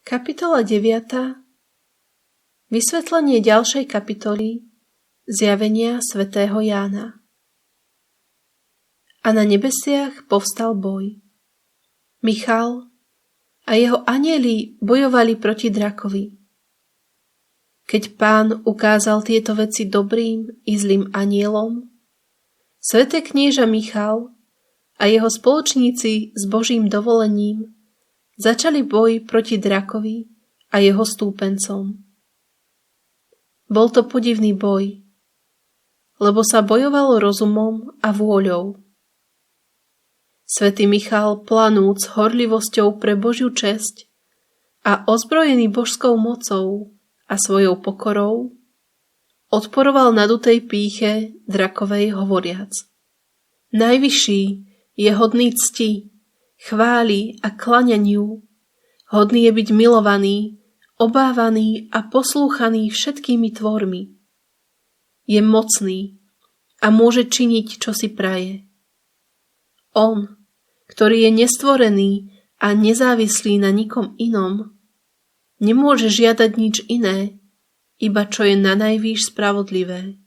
Kapitola 9. Vysvetlenie ďalšej kapitoly Zjavenia svätého Jána. A na nebesiach povstal boj. Michal a jeho anjeli bojovali proti drakovi. Keď Pán ukázal tieto veci dobrým i zlým anjelom, sväté knieža Michal a jeho spoločníci s Božím dovolením začali boj proti drakovi a jeho stúpencom. Bol to podivný boj, lebo sa bojovalo rozumom a vôľou. Svätý Michal, planúc horlivosťou pre Božiu česť a ozbrojený božskou mocou a svojou pokorou, odporoval nadutej pýche drakovej hovoriac: Najvyšší je hodný cti, chváli a klaňaniu, hodný je byť milovaný, obávaný a poslúchaný všetkými tvormi. Je mocný a môže činiť, čo si praje. On, ktorý je nestvorený a nezávislý na nikom inom, nemôže žiadať nič iné, iba čo je nanajvýš spravodlivé.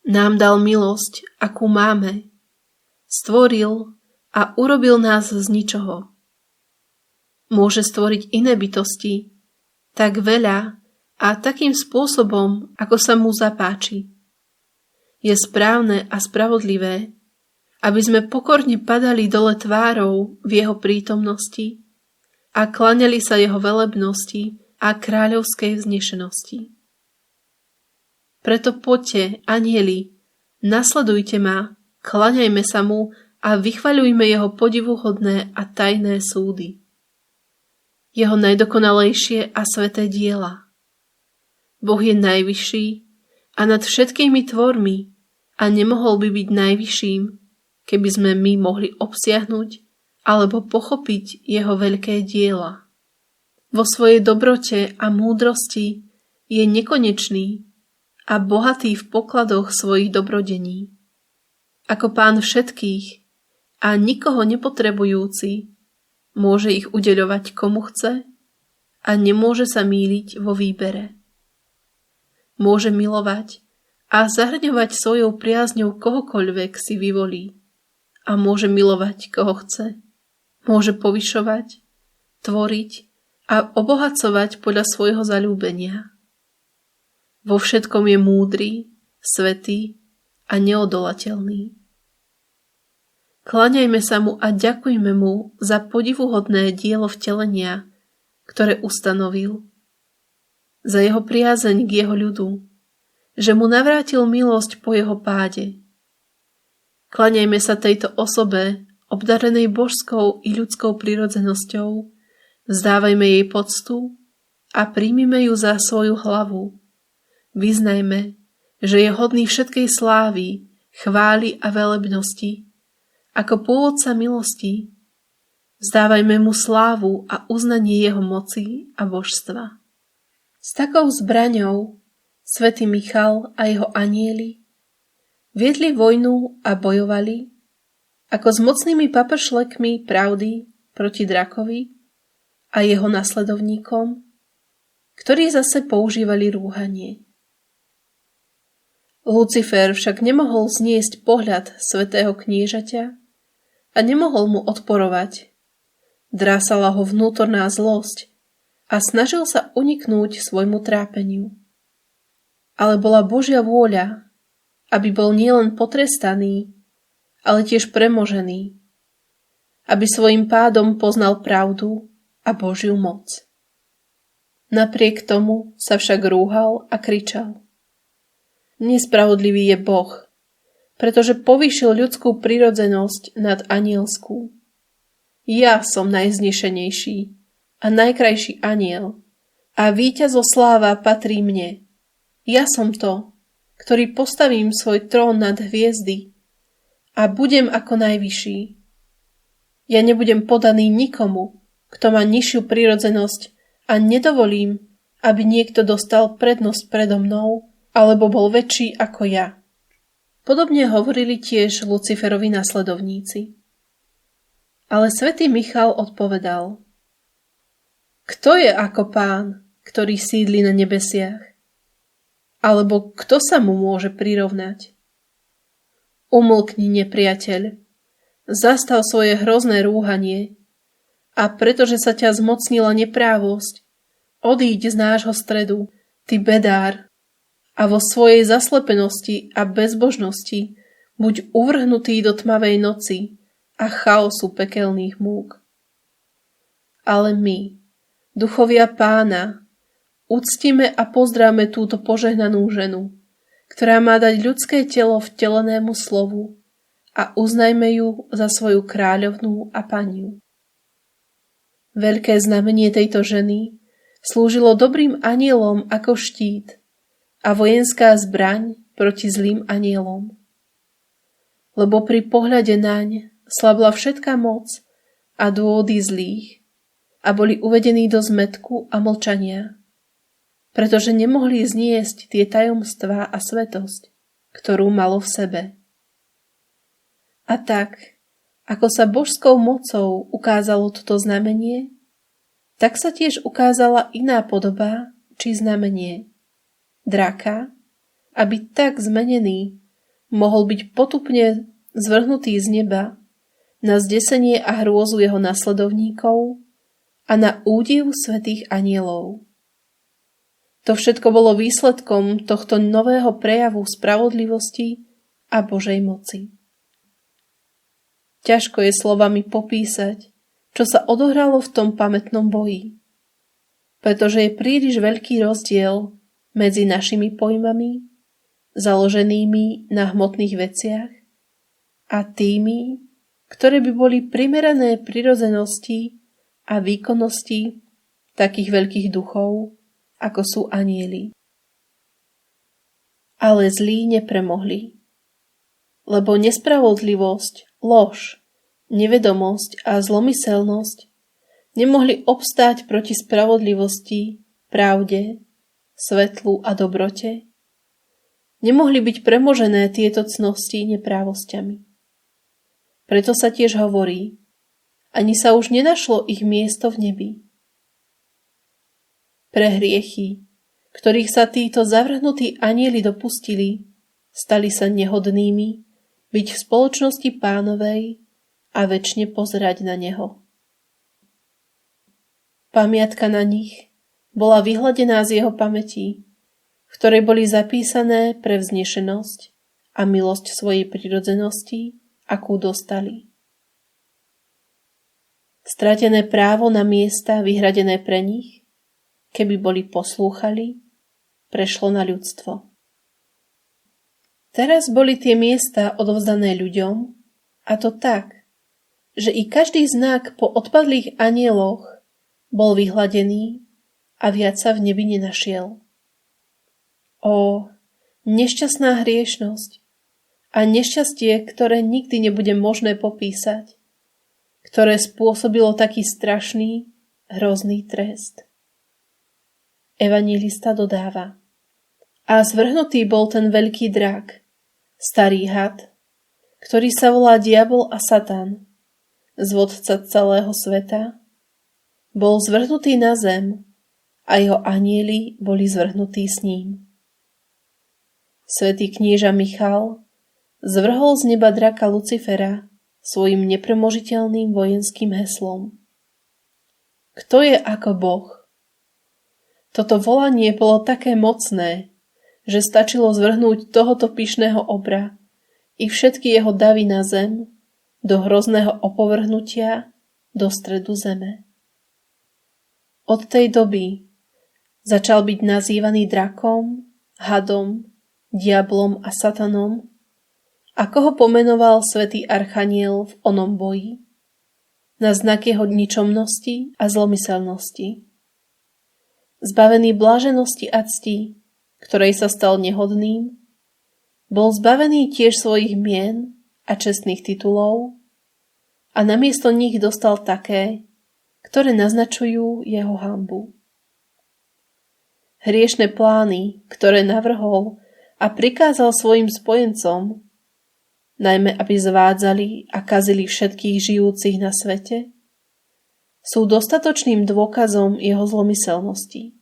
Nám dal milosť, akú máme, stvoril a urobil nás z ničoho. Môže stvoriť iné bytosti, tak veľa a takým spôsobom, ako sa mu zapáči. Je správne a spravodlivé, aby sme pokorne padali dole tvárou v jeho prítomnosti a kláňali sa jeho velebnosti a kráľovskej vznešenosti. Preto poďte, anjeli, nasledujte ma, kláňajme sa mu a vychvaľujme jeho podivuhodné a tajné súdy. Jeho najdokonalejšie a sväté diela. Boh je najvyšší a nad všetkými tvormi a nemohol by byť najvyšším, keby sme my mohli obsiahnuť alebo pochopiť jeho veľké diela. Vo svojej dobrote a múdrosti je nekonečný a bohatý v pokladoch svojich dobrodení. Ako Pán všetkých a nikoho nepotrebujúci, môže ich udeľovať komu chce a nemôže sa mýliť vo výbere. Môže milovať a zahrňovať svojou priazňou kohokoľvek si vyvolí a môže milovať koho chce. Môže povyšovať, tvoriť a obohacovať podľa svojho zaľúbenia. Vo všetkom je múdry, svätý a neodolateľný. Kláňajme sa mu a ďakujme mu za podivuhodné dielo vtelenia, ktoré ustanovil, za jeho priazeň k jeho ľudu, že mu navrátil milosť po jeho páde. Kláňajme sa tejto osobe, obdarenej božskou i ľudskou prirodzenosťou, vzdávajme jej poctu a príjmime ju za svoju hlavu. Vyznajme, že je hodný všetkej slávy, chvály a velebnosti. Ako pôvodca milosti, vzdávajme mu slávu a uznanie jeho moci a božstva. S takou zbraňou svätý Michal a jeho anjeli viedli vojnu a bojovali, ako s mocnými papršlekmi pravdy proti drakovi a jeho nasledovníkom, ktorí zase používali rúhanie. Lucifer však nemohol zniesť pohľad svätého kniežaťa a nemohol mu odporovať. Drásala ho vnútorná zlosť a snažil sa uniknúť svojmu trápeniu. Ale bola Božia vôľa, aby bol nielen potrestaný, ale tiež premožený, aby svojím pádom poznal pravdu a Božiu moc. Napriek tomu sa však rúhal a kričal: Nespravodlivý je Boh, pretože povýšil ľudskú prirodzenosť nad anielskú. Ja som najvznešenejší a najkrajší anjel a víťazo sláva patrí mne. Ja som to, ktorý postavím svoj trón nad hviezdy a budem ako najvyšší. Ja nebudem podaný nikomu, kto má nižšiu prirodzenosť a nedovolím, aby niekto dostal prednosť predo mnou alebo bol väčší ako ja. Podobne hovorili tiež Luciferovi nasledovníci. Ale svätý Michal odpovedal: Kto je ako Pán, ktorý sídli na nebesiach? Alebo kto sa mu môže prirovnať? Umlkni, nepriateľ, zastav svoje hrozné rúhanie a pretože sa ťa zmocnila neprávosť, odíď z nášho stredu, ty bedár, a vo svojej zaslepenosti a bezbožnosti buď uvrhnutý do tmavej noci a chaosu pekelných múk. Ale my, duchovia Pána, uctíme a pozdravme túto požehnanú ženu, ktorá má dať ľudské telo vtelenému slovu, a uznajme ju za svoju kráľovnú a paniu. Veľké znamenie tejto ženy slúžilo dobrým anielom ako štít a vojenská zbraň proti zlým anielom. Lebo pri pohľade naň slabla všetká moc a dôvody zlých a boli uvedení do zmätku a mlčania, pretože nemohli zniesť tie tajomstvá a svetosť, ktorú malo v sebe. A tak, ako sa božskou mocou ukázalo toto znamenie, tak sa tiež ukázala iná podoba či znamenie. Draka, aby tak zmenený mohol byť potupne zvrhnutý z neba na zdesenie a hrôzu jeho nasledovníkov a na údiv svätých anielov. To všetko bolo výsledkom tohto nového prejavu spravodlivosti a Božej moci. Ťažko je slovami popísať, čo sa odohralo v tom pamätnom boji, pretože je príliš veľký rozdiel medzi našimi pojmami, založenými na hmotných veciach, a tými, ktoré by boli primerané prirodzenosti a výkonnosti takých veľkých duchov, ako sú anjeli. Ale zlí nepremohli, lebo nespravodlivosť, lož, nevedomosť a zlomyselnosť nemohli obstáť proti spravodlivosti, pravde, svetlu a dobrote. Nemohli byť premožené tieto cnosti neprávosťami. Preto sa tiež hovorí, ani sa už nenašlo ich miesto v nebi. Pre hriechy, ktorých sa títo zavrhnutí anjeli dopustili, stali sa nehodnými byť v spoločnosti Pánovej a večne pozerať na neho. Pamiatka na nich bola vyhladená z jeho pamäti, v ktorej boli zapísané pre vznešenosť a milosť svojej prirodzenosti, akú dostali. Stratené právo na miesta vyhradené pre nich, keby boli poslúchali, prešlo na ľudstvo. Teraz boli tie miesta odovzdané ľuďom, a to tak, že i každý znak po odpadlých anjeloch bol vyhladený a viac sa v nebi nenašiel. Ó, nešťastná hriešnosť a nešťastie, ktoré nikdy nebude možné popísať, ktoré spôsobilo taký strašný, hrozný trest. Evanjelista dodáva: a zvrhnutý bol ten veľký drak, starý had, ktorý sa volá diabol a Satan, zvodca celého sveta, bol zvrhnutý na zem a jeho anjeli boli zvrhnutí s ním. Svätý knieža Michal zvrhol z neba draka Lucifera svojim nepremožiteľným vojenským heslom. Kto je ako Boh? Toto volanie bolo také mocné, že stačilo zvrhnúť tohoto pyšného obra i všetky jeho davy na zem do hrozného opovrhnutia do stredu zeme. Od tej doby začal byť nazývaný drakom, hadom, diablom a satanom, ako ho pomenoval svätý archaniel v onom boji, na znak jeho ničomnosti a zlomyselnosti. Zbavený bláženosti a cti, ktorej sa stal nehodným, bol zbavený tiež svojich mien a čestných titulov a namiesto nich dostal také, ktoré naznačujú jeho hanbu. Hriešne plány, ktoré navrhol a prikázal svojim spojencom, najmä aby zvádzali a kazili všetkých žijúcich na svete, sú dostatočným dôkazom jeho zlomyselnosti.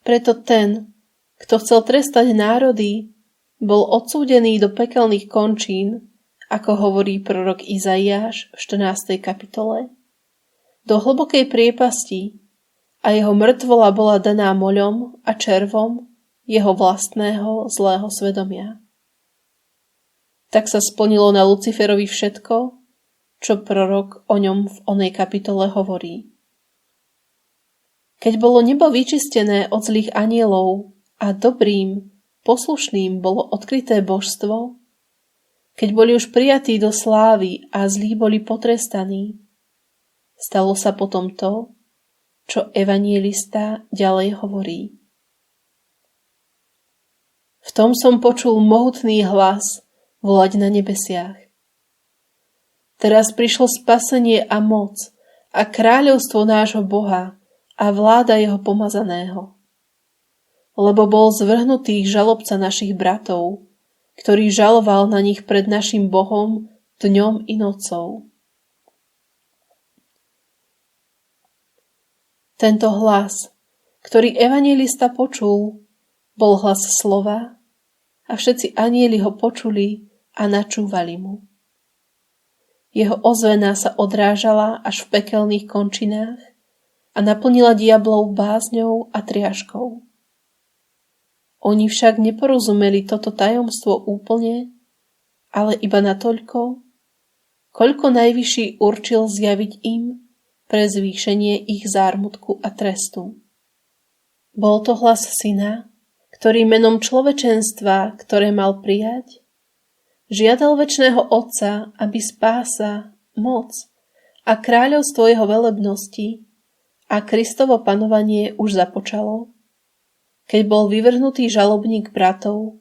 Preto ten, kto chcel trestať národy, bol odsúdený do pekelných končín, ako hovorí prorok Izaiáš v 14. kapitole, do hlbokej priepasti, a jeho mŕtvola bola daná moľom a červom jeho vlastného zlého svedomia. Tak sa splnilo na Luciferovi všetko, čo prorok o ňom v onej kapitole hovorí. Keď bolo nebo vyčistené od zlých anielov a dobrým, poslušným bolo odkryté božstvo, keď boli už prijatí do slávy a zlí boli potrestaní, stalo sa potom to, čo evanjelista ďalej hovorí. V tom som počul mohutný hlas volať na nebesiach. Teraz prišlo spasenie a moc a kráľovstvo nášho Boha a vláda jeho pomazaného. Lebo bol zvrhnutý žalobca našich bratov, ktorý žaloval na nich pred našim Bohom dňom i nocou. Tento hlas, ktorý evanjelista počul, bol hlas slova a všetci anjeli ho počuli a načúvali mu. Jeho ozvena sa odrážala až v pekelných končinách a naplnila diablov bázňou a triažkou. Oni však neporozumeli toto tajomstvo úplne, ale iba natoľko, koľko Najvyšší určil zjaviť im pre zvýšenie ich zármutku a trestu. Bol to hlas syna, ktorý menom človečenstva, ktoré mal prijať, žiadal večného Otca, aby spása, moc a kráľovstvo jeho velebnosti a Kristovo panovanie už započalo, keď bol vyvrhnutý žalobník bratov,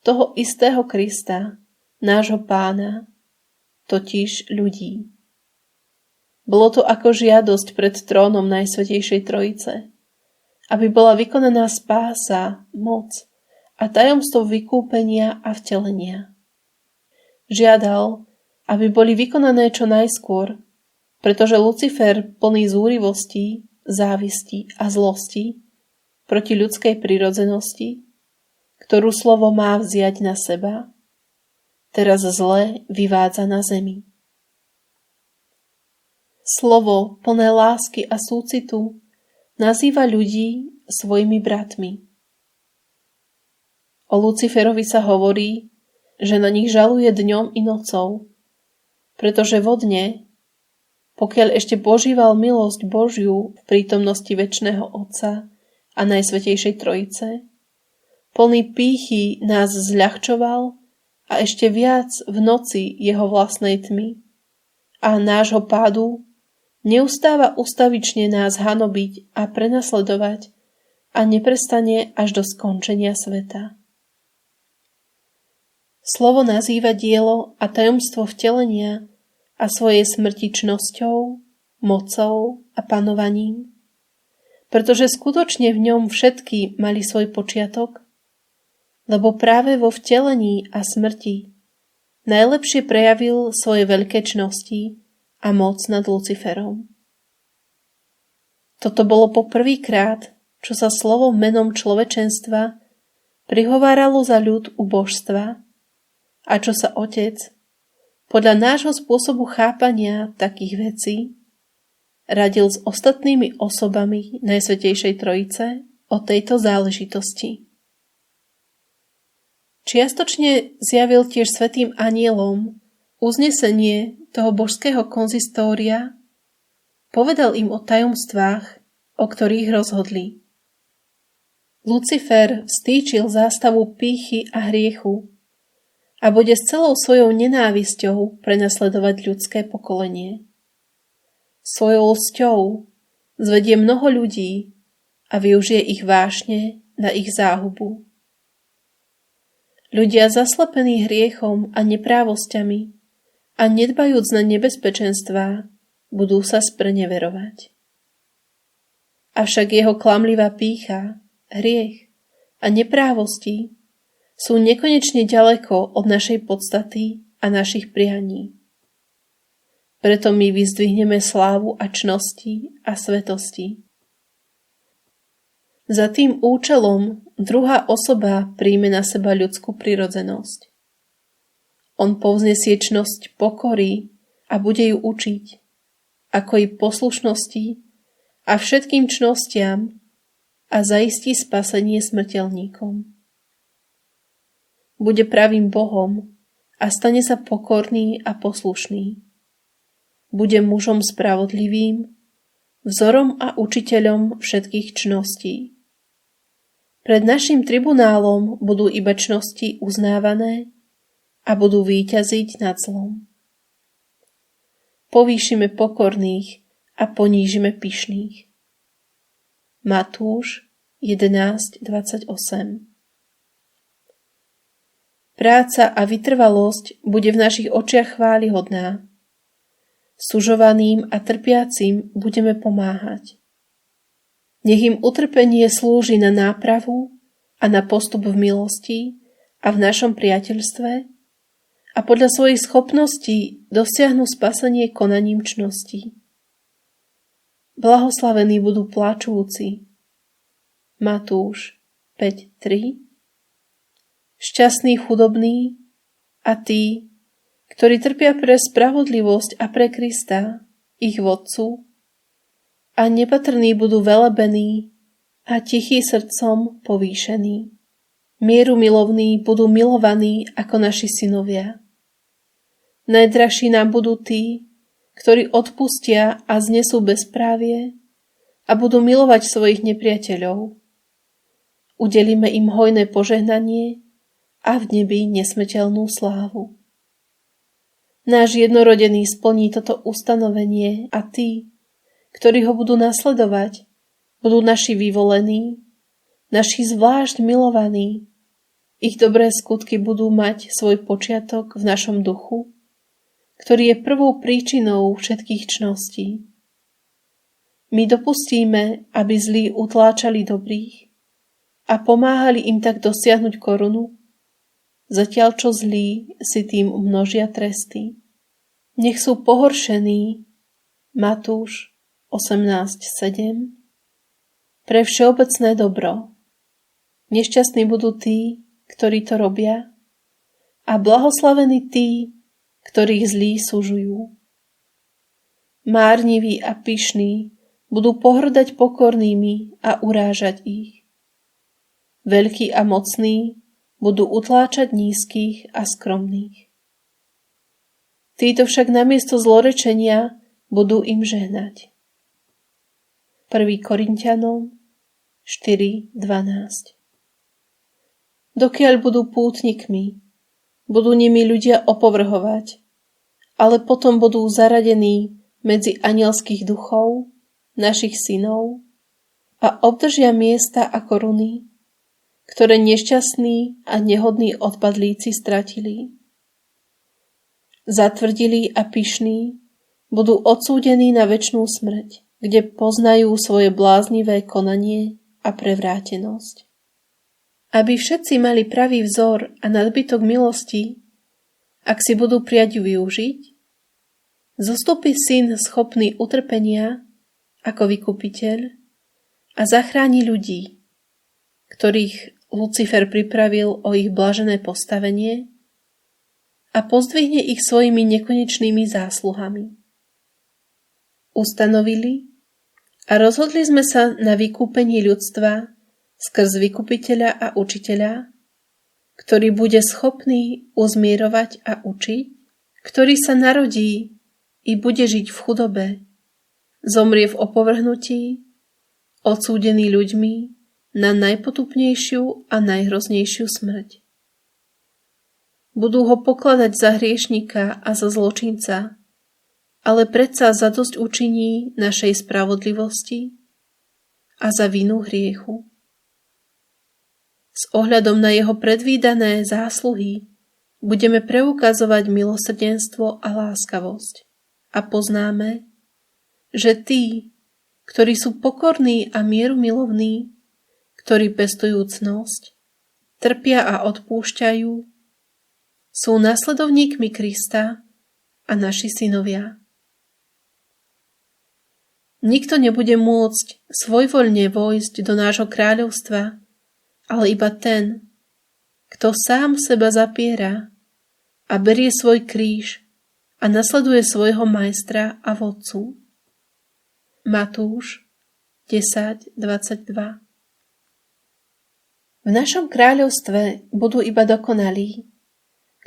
toho istého Krista, nášho Pána, totiž ľudí. Bolo to ako žiadosť pred trónom Najsvätejšej Trojice, aby bola vykonaná spása, moc a tajomstvo vykúpenia a vtelenia. Žiadal, aby boli vykonané čo najskôr, pretože Lucifer, plný zúrivostí, závisti a zlosti proti ľudskej prirodzenosti, ktorú slovo má vziať na seba, teraz zle vyvádza na zemi. Slovo plné lásky a súcitu nazýva ľudí svojimi bratmi. O Luciferovi sa hovorí, že na nich žaluje dňom i nocou, pretože vodne, pokiaľ ešte požíval milosť Božiu v prítomnosti večného Otca a Najsvätejšej Trojice, plný pýchy nás zľahčoval a ešte viac v noci jeho vlastnej tmy a nášho pádu neustáva ustavične nás hanobiť a prenasledovať a neprestane až do skončenia sveta. Slovo nazýva dielo a tajomstvo vtelenia a svojej smrtičnosťou, mocou a panovaním, pretože skutočne v ňom všetky mali svoj počiatok, lebo práve vo vtelení a smrti najlepšie prejavil svoje veľké čnosti a moc nad Luciferom. Toto bolo po prvýkrát, čo sa slovo menom človečenstva prihováralo za ľud u božstva a čo sa Otec, podľa nášho spôsobu chápania takých vecí, radil s ostatnými osobami Najsvätejšej Trojice o tejto záležitosti. Čiastočne zjavil tiež svätým anielom uznesenie toho božského konzistória, povedal im o tajomstvách, o ktorých rozhodli. Lucifer vstýčil zástavu pýchy a hriechu a bude s celou svojou nenávisťou prenasledovať ľudské pokolenie. Svojou lsťou zvedie mnoho ľudí a využije ich vášne na ich záhubu. Ľudia zaslepení hriechom a neprávosťami a nedbajúc na nebezpečenstvá, budú sa spreneverovať. Avšak jeho klamlivá pýcha, hriech a neprávosti sú nekonečne ďaleko od našej podstaty a našich prianí. Preto my vyzdvihneme slávu a čnosti a svetosti. Za tým účelom druhá osoba príjme na seba ľudskú prirodzenosť. On povznesie čnosť pokory a bude ju učiť, ako i poslušnosti a všetkým čnostiam a zaistí spasenie smrteľníkom. Bude pravým Bohom a stane sa pokorný a poslušný. Bude mužom spravodlivým, vzorom a učiteľom všetkých čností. Pred našim tribunálom budú iba čnosti uznávané a budú víťaziť nad zlom. Povýšime pokorných a ponížime pyšných. Matúš 11:28. Práca a vytrvalosť bude v našich očiach chválihodná. Sužovaným a trpiacim budeme pomáhať. Nech im utrpenie slúži na nápravu a na postup v milosti a v našom priateľstve a podľa svojich schopností dosiahnu spasenie konaním čností. Blahoslavení budú plačúci. Matúš 5:3. Šťastní chudobní a tí, ktorí trpia pre spravodlivosť a pre Krista, ich vodcu, a nepatrní budú velebení a tichý srdcom povýšení. Mieru milovní budú milovaní ako naši synovia. Najdrahší nám budú tí, ktorí odpustia a znesú bezprávie a budú milovať svojich nepriateľov. Udelíme im hojné požehnanie a v nebi nesmrteľnú slávu. Náš jednorodený splní toto ustanovenie a tí, ktorí ho budú nasledovať, budú naši vyvolení, naši zvlášť milovaní. Ich dobré skutky budú mať svoj počiatok v našom duchu, ktorý je prvou príčinou všetkých čností. My dopustíme, aby zlí utláčali dobrých a pomáhali im tak dosiahnuť korunu, zatiaľ čo zlí si tým množia tresty. Nech sú pohoršení, Matúš 18:7, pre všeobecné dobro. Nešťastní budú tí, ktorí to robia, a blahoslavení tí, ktorých zlí sužujú. Márniví a pyšní budú pohrdať pokornými a urážať ich. Veľkí a mocní budú utláčať nízkych a skromných. Títo však namiesto zlorečenia budú im žehnať. 1. Korinťanom 4:12. Dokiaľ budú pútnikmi, budú nimi ľudia opovrhovať, ale potom budú zaradení medzi anielských duchov, našich synov, a obdržia miesta a koruny, ktoré nešťastní a nehodní odpadlíci stratili. Zatvrdilí a pyšní budú odsúdení na večnú smrť, kde poznajú svoje bláznivé konanie a prevrátenosť. Aby všetci mali pravý vzor a nadbytok milosti, ak si budú prijať ju využiť, zostupí syn schopný utrpenia ako vykupiteľ a zachráni ľudí, ktorých Lucifer pripravil o ich blažené postavenie a pozdvihne ich svojimi nekonečnými zásluhami. Ustanovili a rozhodli sme sa na vykúpenie ľudstva skrz vykupiteľa a učiteľa, ktorý bude schopný uzmierovať a učiť, ktorý sa narodí i bude žiť v chudobe, zomrie v opovrhnutí, odsúdený ľuďmi na najpotupnejšiu a najhroznejšiu smrť. Budú ho pokladať za hriešnika a za zločinca, ale predsa zadosť učiní našej spravodlivosti a za vinu hriechu. S ohľadom na jeho predvídané zásluhy budeme preukazovať milosrdenstvo a láskavosť a poznáme, že tí, ktorí sú pokorní a mierumilovní, ktorí pestujú cnosť, trpia a odpúšťajú, sú nasledovníkmi Krista a naši synovia. Nikto nebude môcť svojvoľne vojsť do nášho kráľovstva, ale iba ten, kto sám seba zapiera a berie svoj kríž a nasleduje svojho majstra a vodcu. Matúš 10:22. V našom kráľovstve budú iba dokonalí,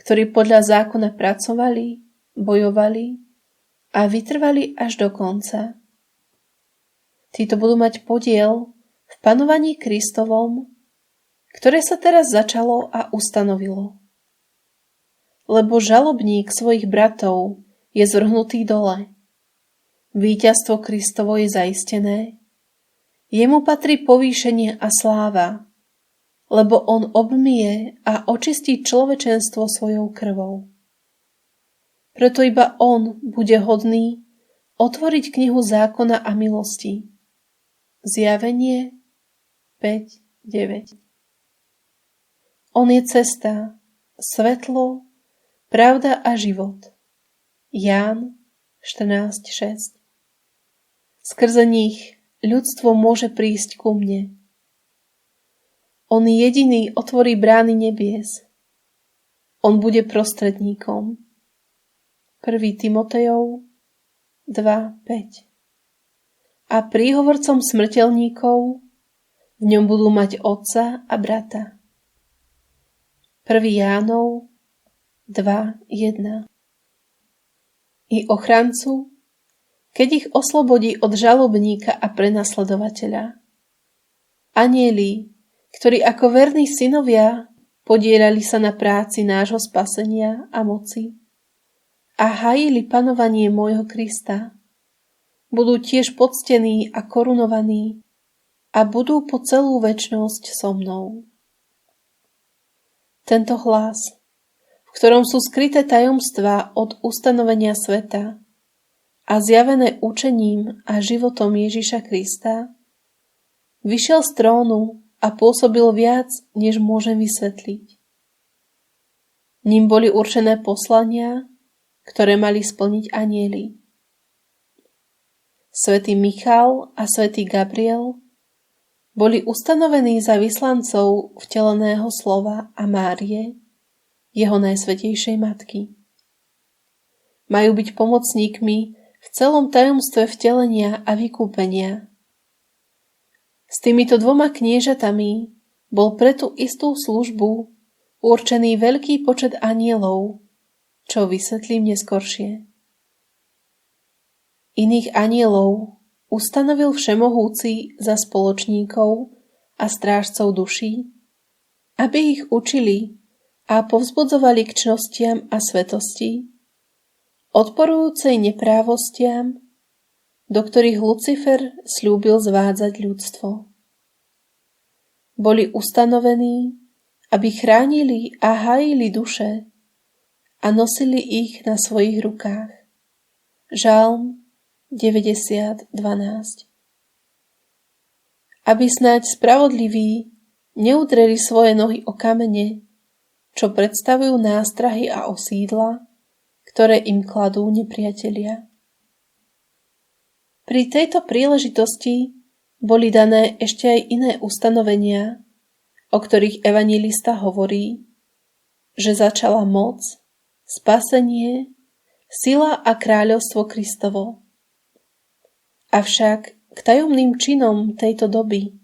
ktorí podľa zákona pracovali, bojovali a vytrvali až do konca. Títo budú mať podiel v panovaní Kristovom, ktoré sa teraz začalo a ustanovilo. Lebo žalobník svojich bratov je zvrhnutý dole. Víťazstvo Kristovo je zaistené. Jemu patrí povýšenie a sláva, lebo on obmije a očistí človečenstvo svojou krvou. Preto iba on bude hodný otvoriť knihu zákona a milosti. Zjavenie 5:9. On je cesta, svetlo, pravda a život. Ján 14:6. Skrze nich ľudstvo môže prísť ku mne. On jediný otvorí brány nebies. On bude prostredníkom. 1. Timotejov 2:5. A príhovorcom smrteľníkov v ňom budú mať otca a brata. 1. Jánov 2:1. I ochrancu, keď ich oslobodí od žalobníka a prenasledovateľa. Anjeli, ktorí ako verní synovia podieľali sa na práci nášho spasenia a moci a hájili panovanie môjho Krista, budú tiež poctení a korunovaní a budú po celú večnosť so mnou. Tento hlas, v ktorom sú skryté tajomstvá od ustanovenia sveta a zjavené učením a životom Ježiša Krista, vyšiel z trónu a pôsobil viac, než môžem vysvetliť. Ním boli určené poslania, ktoré mali splniť anjeli. Svätý Michal a svätý Gabriel boli ustanovení za vyslancov vteleného slova a Márie, jeho najsvätejšej matky. Majú byť pomocníkmi v celom tajomstve vtelenia a vykúpenia. S týmito dvoma kniežatami bol pre tú istú službu určený veľký počet anjelov, čo vysvetlím neskoršie. Iných anjelov ustanovil Všemohúci za spoločníkov a strážcov duší, aby ich učili a povzbudzovali k čnostiam a svetosti, odporujúcej neprávostiam, do ktorých Lucifer sľúbil zvádzať ľudstvo. Boli ustanovení, aby chránili a hájili duše a nosili ich na svojich rukách. Žalm 90:12. Aby snáď spravodliví neudreli svoje nohy o kamene, čo predstavujú nástrahy a osídla, ktoré im kladú nepriatelia. Pri tejto príležitosti boli dané ešte aj iné ustanovenia, o ktorých evanjelista hovorí, že začala moc, spasenie, sila a kráľovstvo Kristovo. Avšak k tajomným činom tejto doby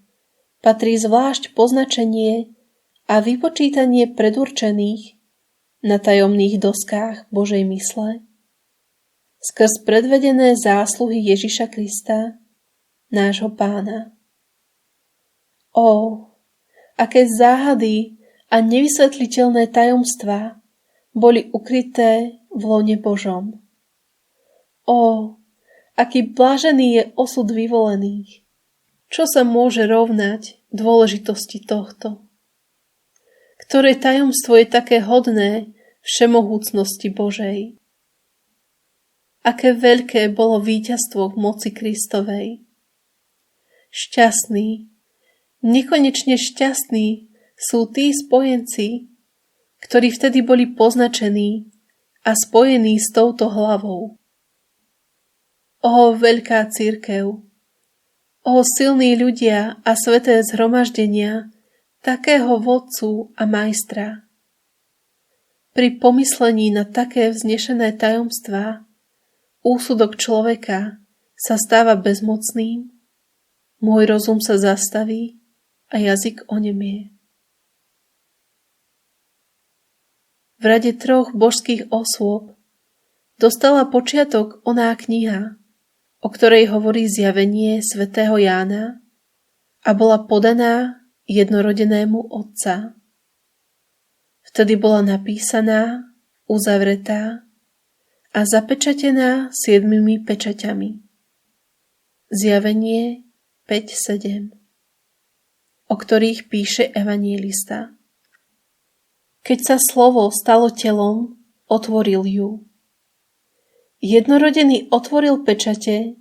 patrí zvlášť poznačenie a vypočítanie predurčených na tajomných doskách Božej mysle, skrz predvedené zásluhy Ježiša Krista, nášho Pána. Ó, aké záhady a nevysvetliteľné tajomstvá boli ukryté v lone Božom. Ó, aký blážený je osud vyvolených. Čo sa môže rovnať dôležitosti tohto? Ktoré tajomstvo je také hodné všemohúcnosti Božej? Aké veľké bolo víťazstvo v moci Kristovej. Šťastný, nekonečne šťastní sú tí spojenci, ktorí vtedy boli poznačení a spojení s touto hlavou. Ó veľká cirkev, ó silní ľudia a sveté zhromaždenia takého vodcu a majstra. Pri pomyslení na také vznešené tajomstvá úsudok človeka sa stáva bezmocným, môj rozum sa zastaví a jazyk onemie. V rade 3 božských osôb dostala počiatok oná kniha, o ktorej hovorí zjavenie svätého Jána a bola podaná jednorodenému Otca. Vtedy bola napísaná, uzavretá a zapečatená 7 pečaťami. Zjavenie 5:7, o ktorých píše evanjelista. Keď sa slovo stalo telom, otvoril ju. Jednorodený otvoril pečate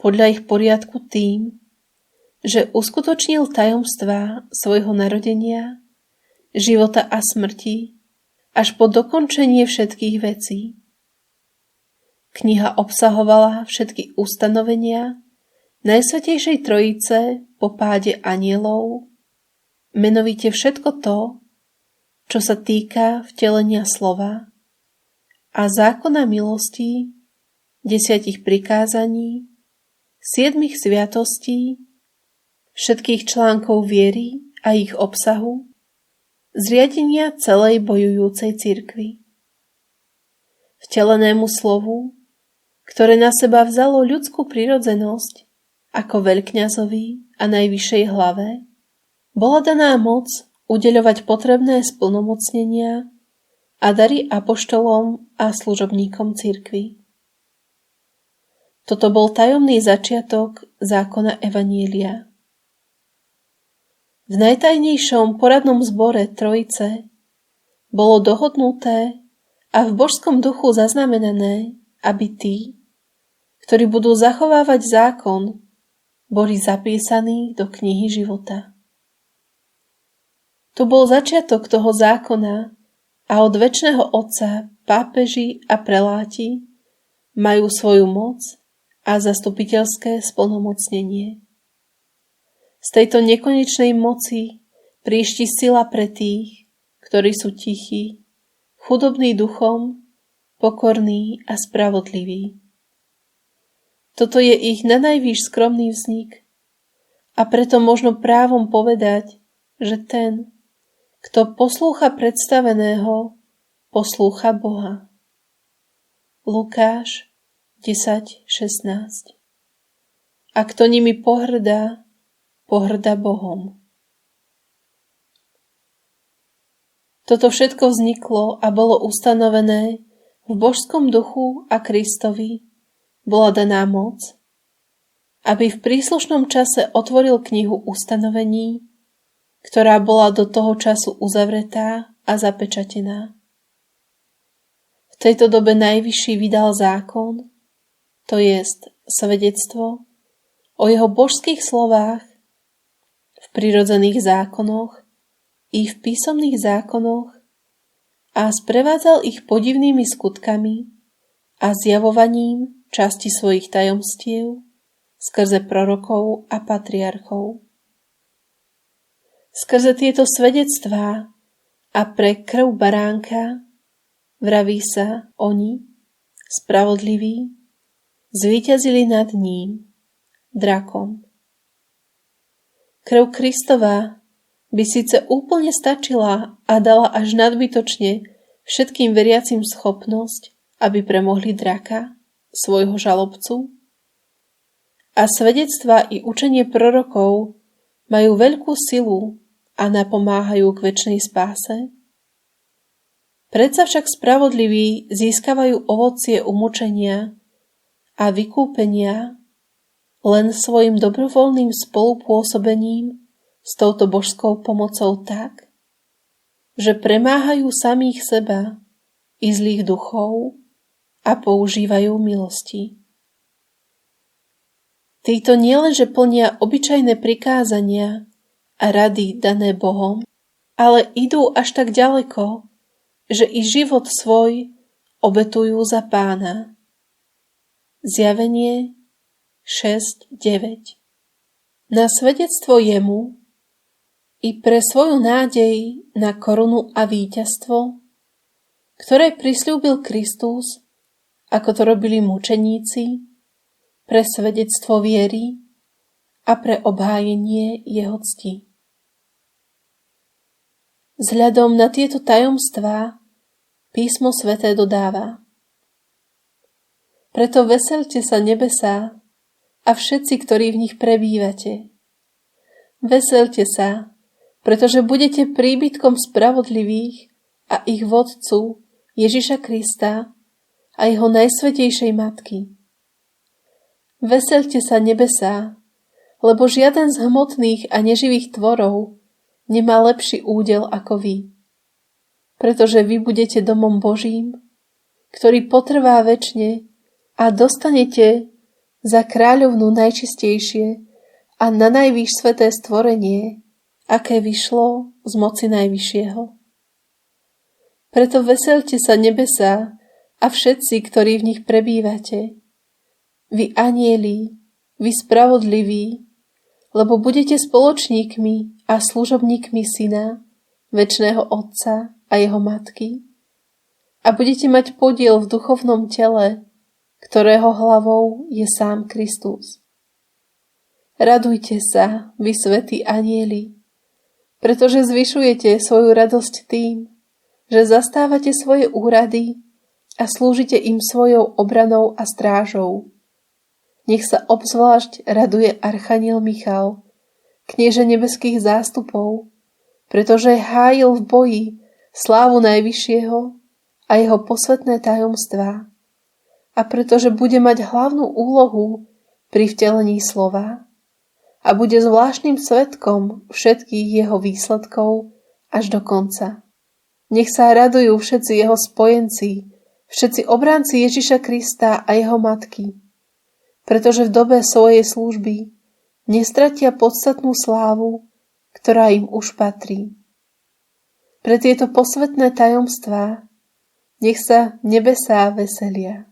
podľa ich poriadku tým, že uskutočnil tajomstvá svojho narodenia, života a smrti až po dokončenie všetkých vecí. Kniha obsahovala všetky ustanovenia Najsvätejšej Trojice po páde anielov, menovite všetko to, čo sa týka vtelenia slova a zákona milosti, 10 prikázaní, 7 sviatostí, všetkých článkov viery a ich obsahu, zriadenia celej bojujúcej cirkvi. Vtelenému slovu, ktoré na seba vzalo ľudskú prirodzenosť ako veľkňazovi a najvyššej hlave, bola daná moc udeľovať potrebné splnomocnenia a dary apoštolom a služobníkom cirkvi. Toto bol tajomný začiatok zákona evanjelia. V najtajnejšom poradnom zbore Trojice bolo dohodnuté a v božskom duchu zaznamenané, aby tí, ktorí budú zachovávať zákon, boli zapísaní do knihy života. To bol začiatok toho zákona a od večného Otca pápeži a preláti majú svoju moc a zastupiteľské splnomocnenie. Z tejto nekonečnej moci príšti sila pre tých, ktorí sú tichí, chudobní duchom, pokorní a spravodliví. Toto je ich nanajvýš skromný vznik a preto možno právom povedať, že ten, kto poslúcha predstaveného, poslúcha Boha. Lukáš 10:16. A kto nimi pohrdá, pohrdá Bohom. Toto všetko vzniklo a bolo ustanovené v božskom duchu a Kristovi bola daná moc, aby v príslušnom čase otvoril knihu ustanovení, ktorá bola do toho času uzavretá a zapečatená. V tejto dobe najvyšší vydal zákon, to jest svedectvo o jeho božských slovách v prirodzených zákonoch i v písomných zákonoch a sprevádzal ich podivnými skutkami a zjavovaním časti svojich tajomstiev skrze prorokov a patriarchov. Skrze tieto svedectvá a pre krv baránka vraví sa oni, spravodliví, zvíťazili nad ním, drakom. Krv Kristova by síce úplne stačila a dala až nadbytočne všetkým veriacim schopnosť, aby premohli draka, svojho žalobcu, a svedectvá i učenie prorokov majú veľkú silu a napomáhajú k večnej spáse. Predsa však spravodliví získavajú ovocie umučenia a vykúpenia len svojim dobrovoľným spolupôsobením s touto božskou pomocou tak, že premáhajú samých seba i zlých duchov a používajú milosti. Títo nielenže plnia obyčajné prikázania a rady dané Bohom, ale idú až tak ďaleko, že i život svoj obetujú za Pána. Zjavenie 6:9. Na svedectvo jemu i pre svoju nádej na korunu a víťazstvo, ktoré prisľúbil Kristus, ako to robili mučeníci, pre svedectvo viery a pre obhájenie jeho cti. Vzhľadom na tieto tajomstvá Písmo sväté dodáva: Preto veselte sa nebesá a všetci, ktorí v nich prebývate. Veselte sa, pretože budete príbytkom spravodlivých a ich vodcu Ježiša Krista a jeho najsvätejšej matky. Veselte sa nebesá, lebo žiaden z hmotných a neživých tvorov nemá lepší údel ako vy. Pretože vy budete domom Božím, ktorý potrvá večne a dostanete za kráľovnú najčistejšie a na najvyš sveté stvorenie, aké vyšlo z moci Najvyššieho. Preto veselte sa nebesá a všetci, ktorí v nich prebývate, vy anjeli, vy spravodliví, lebo budete spoločníkmi a služobníkmi Syna, večného Otca a jeho matky, a budete mať podiel v duchovnom tele, ktorého hlavou je sám Kristus. Radujte sa, vy svätí anjeli, pretože zvyšujete svoju radosť tým, že zastávate svoje úrady a slúžite im svojou obranou a strážou. Nech sa obzvlášť raduje archaniel Michal, knieže nebeských zástupov, pretože hájil v boji slávu Najvyššieho a jeho posvätné tajomstvá, a pretože bude mať hlavnú úlohu pri vtelení slova a bude zvláštnym svedkom všetkých jeho výsledkov až do konca. Nech sa radujú všetci jeho spojenci, všetci obránci Ježiša Krista a jeho matky, pretože v dobe svojej služby nestratia podstatnú slávu, ktorá im už patrí. Pre tieto posvätné tajomstvá nech sa nebesá veselia.